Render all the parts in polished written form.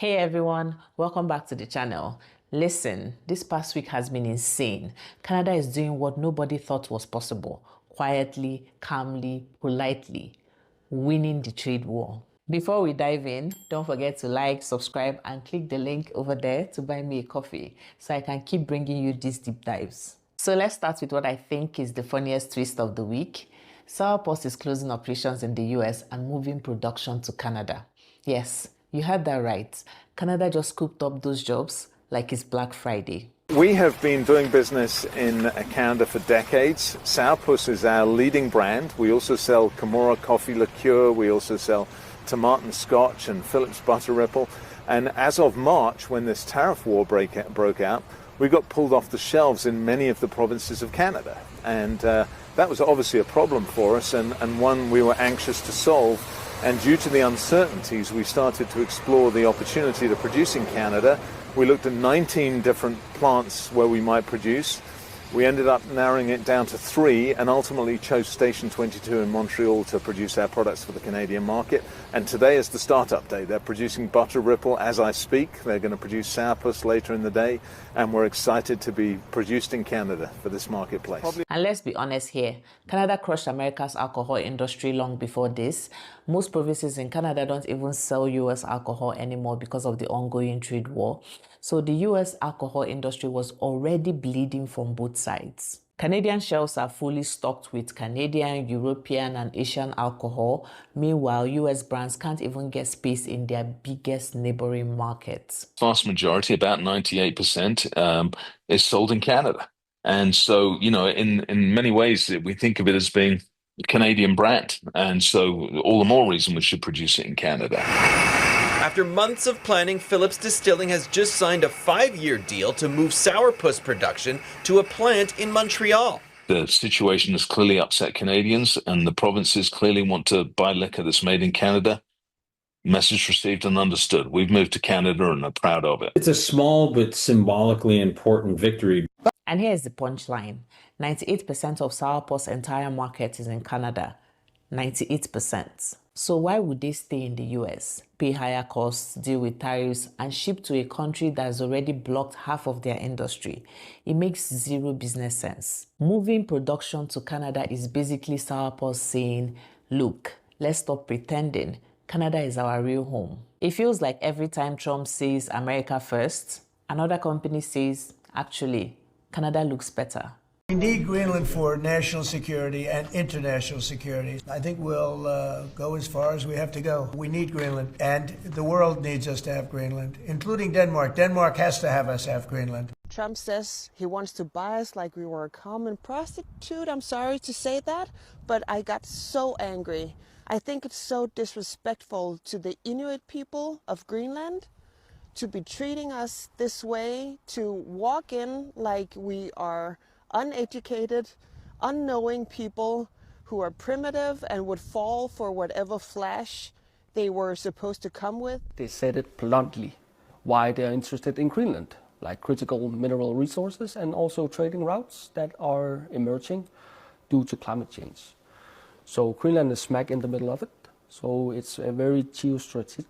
Hey everyone, welcome back to the channel. Listen, this past week has been insane. Canada is doing what nobody thought was possible. Quietly, calmly, politely, winning the trade war. Before we dive in, don't forget to like, subscribe, and click the link over there to buy me a coffee so I can keep bringing you these deep dives. So let's start with what I think is the funniest twist of the week. Sour Puss is closing operations in the US and moving production to Canada. Yes, you heard that right. Canada just scooped up those jobs like it's Black Friday. We have been doing business in Canada for decades. Sour Puss is our leading brand. We also sell Kimura coffee liqueur. We also sell Tomatin Scotch and Phillips Butter Ripple. And as of March, when this tariff war broke out, we got pulled off the shelves in many of the provinces of Canada. And that was obviously a problem for us and one we were anxious to solve. And due to the uncertainties, we started to explore the opportunity to produce in Canada. We looked at 19 different plants where we might produce. We ended up narrowing it down to 3 and ultimately chose Station 22 in Montreal to produce our products for the Canadian market. And today is the startup day. They're producing Butter Ripple as I speak. They're going to produce Sour Puss later in the day. And we're excited to be produced in Canada for this marketplace. And let's be honest here, Canada crushed America's alcohol industry long before this. Most provinces in Canada don't even sell US alcohol anymore because of the ongoing trade war. So the US alcohol industry was already bleeding from both sides. Canadian shelves are fully stocked with Canadian, European, and Asian alcohol. Meanwhile, US brands can't even get space in their biggest neighboring markets. Vast majority, about 98%, is sold in Canada. And so, you know, in many ways, we think of it as being a Canadian brand. And so all the more reason we should produce it in Canada. After months of planning, Phillips Distilling has just signed a 5-year deal to move Sour Puss production to a plant in Montreal. The situation has clearly upset Canadians, and the provinces clearly want to buy liquor that's made in Canada. Message received and understood. We've moved to Canada and are proud of it. It's a small but symbolically important victory. And here's the punchline. 98% of Sour Puss' entire market is in Canada. 98%. So why would they stay in the US, pay higher costs, deal with tariffs, and ship to a country that has already blocked half of their industry? It makes zero business sense. Moving production to Canada is basically Sour Puss saying, look, let's stop pretending. Canada is our real home. It feels like every time Trump says America first, another company says, actually, Canada looks better. We need Greenland for national security and international security. I think we'll go as far as we have to go. We need Greenland, and the world needs us to have Greenland, including Denmark. Denmark has to have us have Greenland. Trump says he wants to buy us like we were a common prostitute. I'm sorry to say that, but I got so angry. I think it's so disrespectful to the Inuit people of Greenland to be treating us this way, to walk in like we are uneducated, unknowing people who are primitive and would fall for whatever flash they were supposed to come with. They said it bluntly, why they're interested in Greenland, like critical mineral resources and also trading routes that are emerging due to climate change. So Greenland is smack in the middle of it. So it's a very geostrategic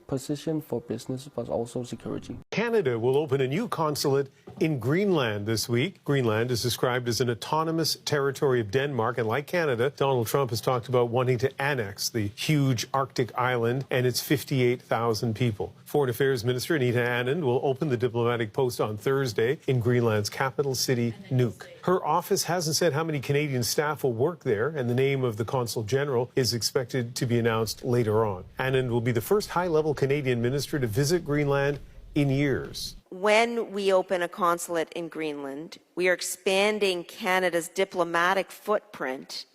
position for business, but also security. Canada will open a new consulate in Greenland this week. Greenland is described as an autonomous territory of Denmark, and like Canada, Donald Trump has talked about wanting to annex the huge Arctic island and its 58,000 people. Foreign Affairs Minister Anita Anand will open the diplomatic post on Thursday in Greenland's capital city, Nuuk. Her office hasn't said how many Canadian staff will work there, and the name of the consul general is expected to be announced later on. Anand will be the first high-level Canadian minister to visit Greenland in years. When we open a consulate in Greenland, we are expanding Canada's diplomatic footprint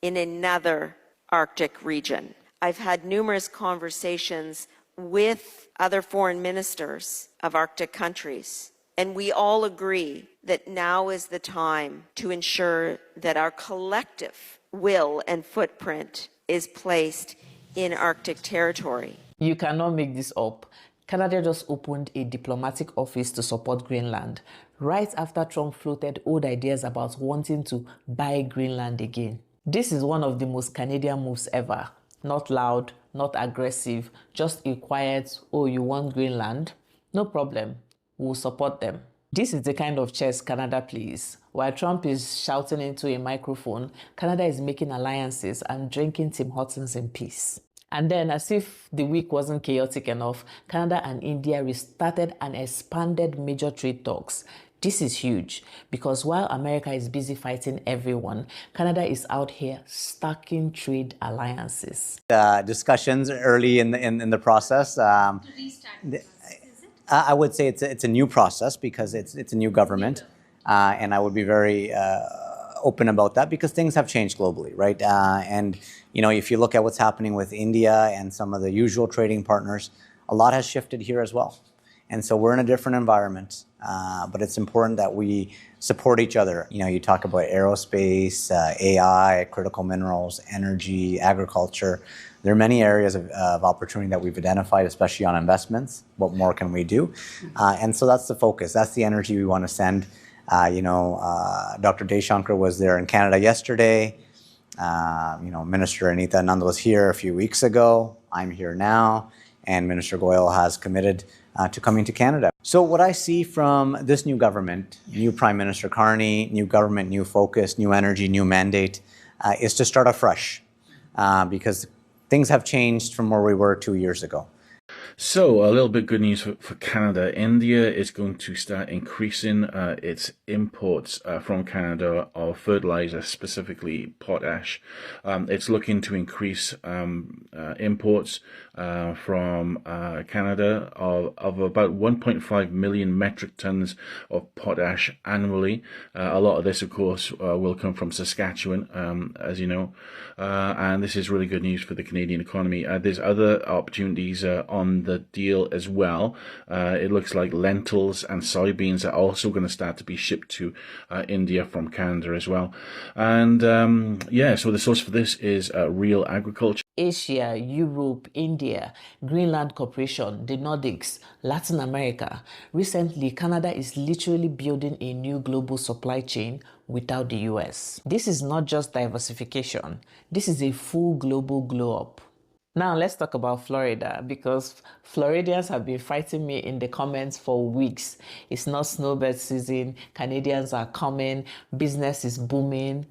in another Arctic region. I've had numerous conversations with other foreign ministers of Arctic countries, and we all agree that now is the time to ensure that our collective will and footprint is placed in Arctic territory. You cannot make this up. Canada just opened a diplomatic office to support Greenland, right after Trump floated old ideas about wanting to buy Greenland again. This is one of the most Canadian moves ever. Not loud, not aggressive, just a quiet, oh, you want Greenland? No problem, we'll support them. This is the kind of chess Canada plays. While Trump is shouting into a microphone, Canada is making alliances and drinking Tim Hortons in peace. And then, as if the week wasn't chaotic enough, Canada and India restarted and expanded major trade talks. This is huge because while America is busy fighting everyone, Canada is out here stacking trade alliances. Discussions early in the process. I would say it's a new process because it's a new government, and I would be very open about that because things have changed globally, right? And if you look at what's happening with India and some of the usual trading partners, a lot has shifted here as well. And so we're in a different environment, but it's important that we support each other. You talk about aerospace, AI, critical minerals, energy, agriculture. There are many areas of opportunity that we've identified, especially on investments. What more can we do? And so that's the focus. That's the energy we want to send. Dr. Deshankar was there in Canada yesterday. Minister Anita Anand was here a few weeks ago. I'm here now. And Minister Goyal has committed to coming to Canada. So what I see from this new government, new Prime Minister Carney, new government, new focus, new energy, new mandate, is to start afresh because things have changed from where we were 2 years ago. So, a little bit good news for Canada. India is going to start increasing its imports from Canada of fertilizer, specifically potash. It's looking to increase imports from Canada of about 1.5 million metric tons of potash annually. A lot of this, of course, will come from Saskatchewan, as you know, and this is really good news for the Canadian economy. There's other opportunities on the deal as well. It looks like lentils and soybeans are also going to start to be shipped to India from Canada as well. And so the source for this is Real Agriculture. Asia, Europe, India, Greenland Corporation, the Nordics, Latin America. Recently, Canada is literally building a new global supply chain without the US. This is not just diversification. This is a full global glow up. Now let's talk about Florida because Floridians have been fighting me in the comments for weeks. It's not snowbird season, Canadians are coming, business is booming.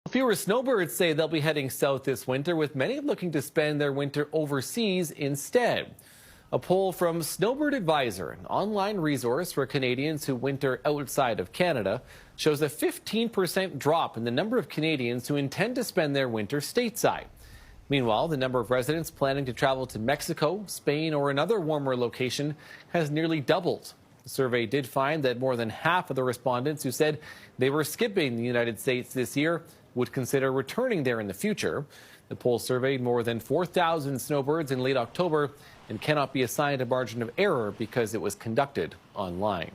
Fewer snowbirds say they'll be heading south this winter, with many looking to spend their winter overseas instead. A poll from Snowbird Advisor, an online resource for Canadians who winter outside of Canada, shows a 15% drop in the number of Canadians who intend to spend their winter stateside. Meanwhile, the number of residents planning to travel to Mexico, Spain, or another warmer location has nearly doubled. The survey did find that more than half of the respondents who said they were skipping the United States this year would consider returning there in the future. The poll surveyed more than 4,000 snowbirds in late October and cannot be assigned a margin of error because it was conducted online.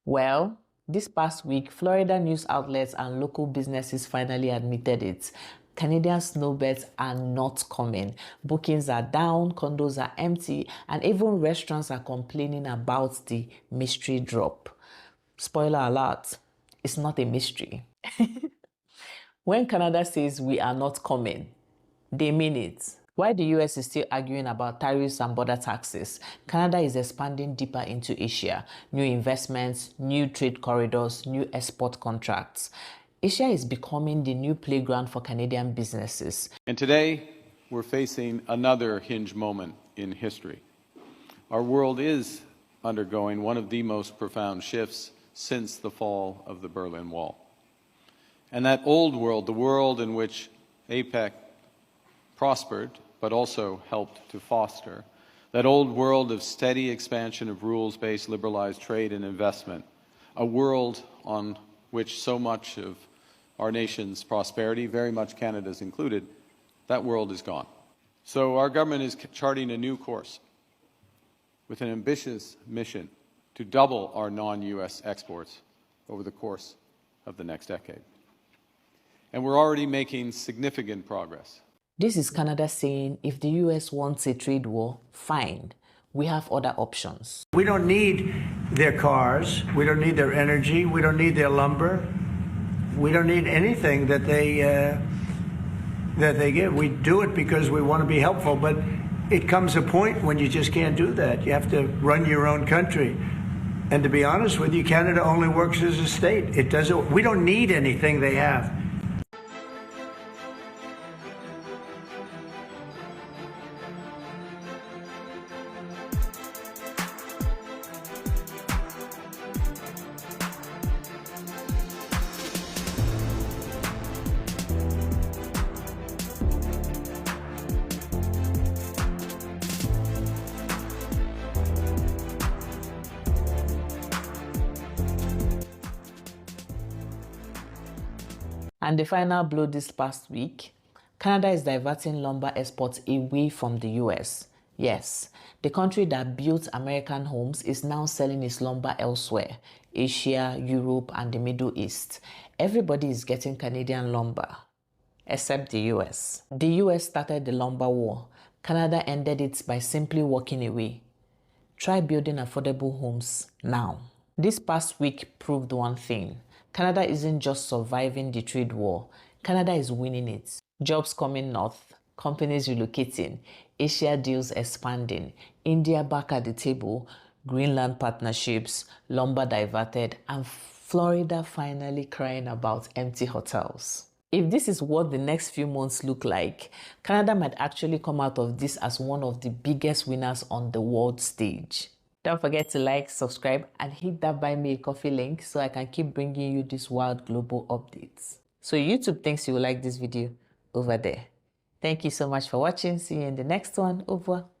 Well, this past week, Florida news outlets and local businesses finally admitted it. Canadian snowbirds are not coming. Bookings are down, condos are empty, and even restaurants are complaining about the mystery drop. Spoiler alert, it's not a mystery. When Canada says we are not coming, they mean it. While the US is still arguing about tariffs and border taxes, Canada is expanding deeper into Asia. New investments, new trade corridors, new export contracts. Asia is becoming the new playground for Canadian businesses. And today, we're facing another hinge moment in history. Our world is undergoing one of the most profound shifts since the fall of the Berlin Wall. And that old world, the world in which APEC prospered, but also helped to foster, that old world of steady expansion of rules-based liberalized trade and investment, a world on which so much of our nation's prosperity, very much Canada's included, that world is gone. So our government is charting a new course with an ambitious mission to double our non-US exports over the course of the next decade. And we're already making significant progress. This is Canada saying if the US wants a trade war, fine. We have other options. We don't need their cars. We don't need their energy. We don't need their lumber. We don't need anything that they that they give. We do it because we want to be helpful, but it comes a point when you just can't do that. You have to run your own country. And to be honest with you, Canada only works as a state. It doesn't. We don't need anything they have. And the final blow this past week, Canada is diverting lumber exports away from the US. Yes, the country that built American homes is now selling its lumber elsewhere, Asia, Europe, and the Middle East. Everybody is getting Canadian lumber, except the US. The US started the lumber war. Canada ended it by simply walking away. Try building affordable homes now. This past week proved one thing. Canada isn't just surviving the trade war. Canada is winning it. Jobs coming north, companies relocating, Asia deals expanding, India back at the table, Greenland partnerships, lumber diverted, and Florida finally crying about empty hotels. If this is what the next few months look like, Canada might actually come out of this as one of the biggest winners on the world stage. Don't forget to like, subscribe, and hit that Buy Me a Coffee link so I can keep bringing you these wild global updates. So YouTube thinks you will like this video over there. Thank you so much for watching. See you in the next one. Au revoir.